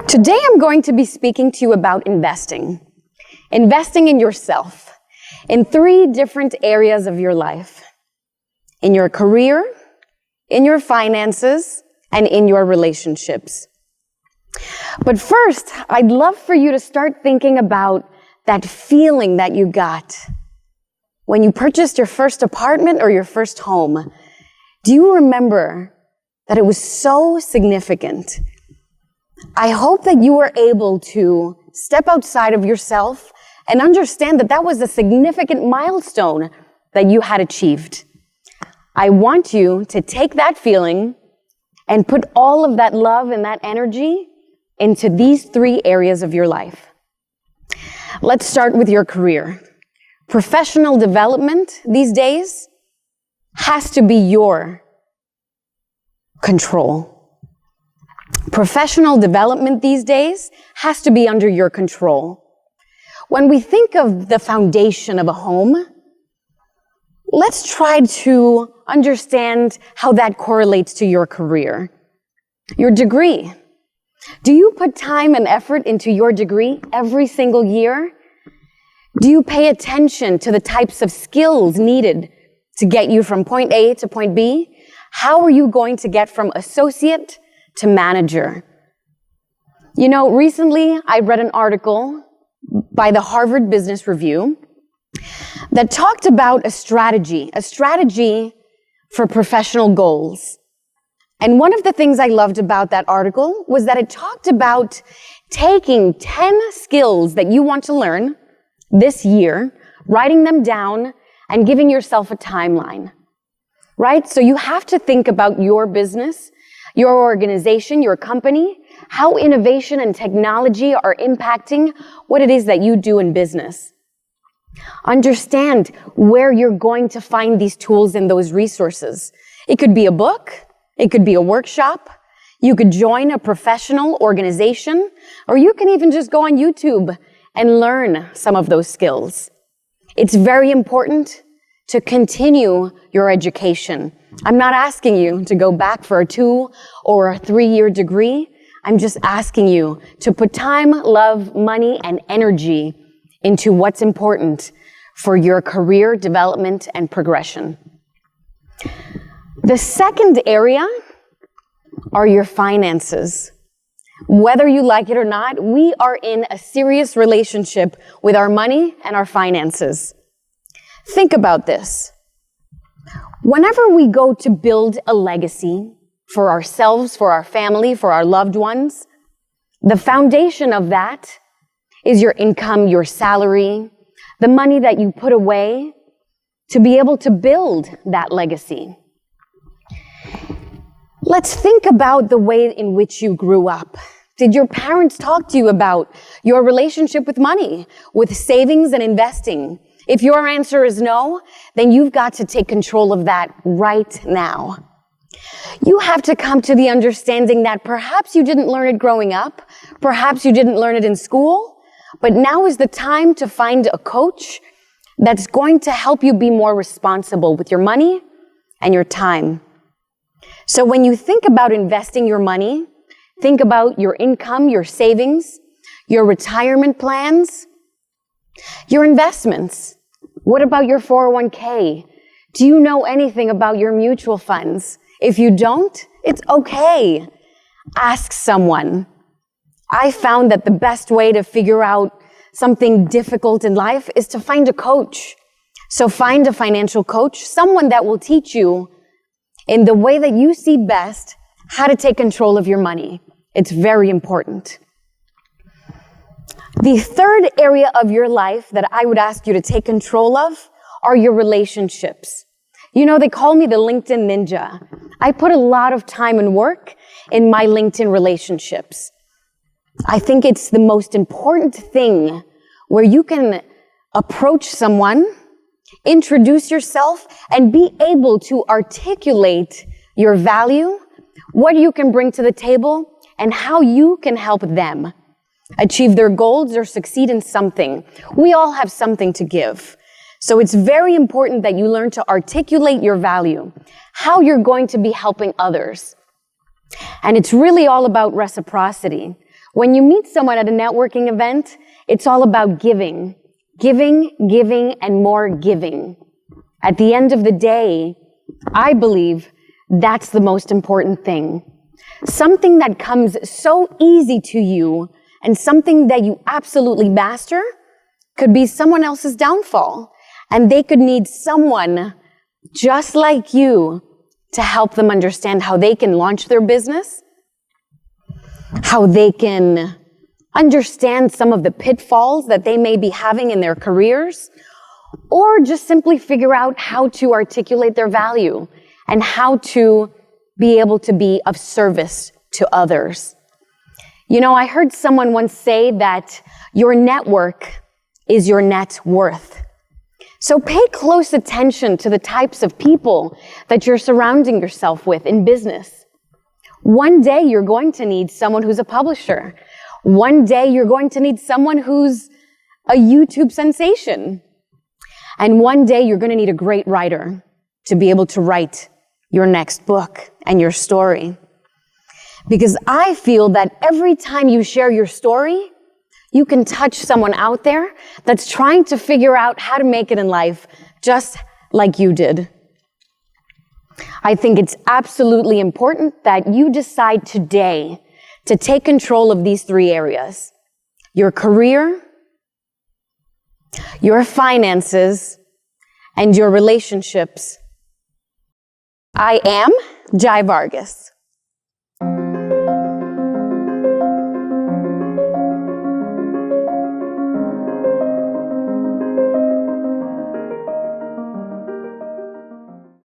Today I'm going to be speaking to you about investing. Investing in yourself in 3 different areas of your life. In your career, in your finances, and in your relationships. But first, I'd love for you to start thinking about that feeling that you got when you purchased your first apartment or your first home. Do you remember that it was so significant? I hope that you were able to step outside of yourself and understand that that was a significant milestone that you had achieved. I want you to take that feeling and put all of that love and that energy into these 3 areas of your life. Let's start with your career. Professional development these days has to be your control. Professional development these days has to be under your control. When we think of the foundation of a home, let's try to understand how that correlates to your career. Your degree. Do you put time and effort into your degree every single year? Do you pay attention to the types of skills needed to get you from point A to point B? How are you going to get from associate to manager? You know, recently I read an article by the Harvard Business Review that talked about a strategy for professional goals. And one of the things I loved about that article was that it talked about taking 10 skills that you want to learn this year, writing them down, and giving yourself a timeline. Right? So you have to think about your business, your organization, your company, how innovation and technology are impacting what it is that you do in business. Understand where you're going to find these tools and those resources. It could be a book, it could be a workshop, you could join a professional organization, or you can even just go on YouTube and learn some of those skills. It's very important to continue your education. I'm not asking you to go back for a 2 or a 3-year degree. I'm just asking you to put time, love, money, and energy into what's important for your career development and progression. The second area are your finances. Whether you like it or not, we are in a serious relationship with our money and our finances. Think about this. Whenever we go to build a legacy for ourselves, for our family, for our loved ones, the foundation of that is your income, your salary, the money that you put away to be able to build that legacy. Let's think about the way in which you grew up. Did your parents talk to you about your relationship with money, with savings and investing? If your answer is no, then you've got to take control of that right now. You have to come to the understanding that perhaps you didn't learn it growing up, perhaps you didn't learn it in school, but now is the time to find a coach that's going to help you be more responsible with your money and your time. So when you think about investing your money, think about your income, your savings, your retirement plans, your investments. What about your 401k? Do you know anything about your mutual funds? If you don't, it's okay. Ask someone. I found that the best way to figure out something difficult in life is to find a coach. So find a financial coach, someone that will teach you in the way that you see best how to take control of your money. It's very important. The third area of your life that I would ask you to take control of are your relationships. You know, they call me the LinkedIn ninja. I put a lot of time and work in my LinkedIn relationships. I think it's the most important thing where you can approach someone, introduce yourself, and be able to articulate your value, what you can bring to the table, and how you can help them achieve their goals or succeed in something. We all have something to give. So it's very important that you learn to articulate your value, how you're going to be helping others. And it's really all about reciprocity. When you meet someone at a networking event, it's all about giving, giving, giving, and more giving. At the end of the day, I believe that's the most important thing. Something that comes so easy to you and something that you absolutely master could be someone else's downfall. And they could need someone just like you to help them understand how they can launch their business, how they can understand some of the pitfalls that they may be having in their careers, or just simply figure out how to articulate their value and how to be able to be of service to others. You know, I heard someone once say that your network is your net worth. So pay close attention to the types of people that you're surrounding yourself with in business. One day you're going to need someone who's a publisher. One day you're going to need someone who's a YouTube sensation. And one day you're going to need a great writer to be able to write your next book and your story. Because I feel that every time you share your story, you can touch someone out there that's trying to figure out how to make it in life just like you did. I think it's absolutely important that you decide today to take control of these three areas: your career, your finances, and your relationships. I am Yai Vargas.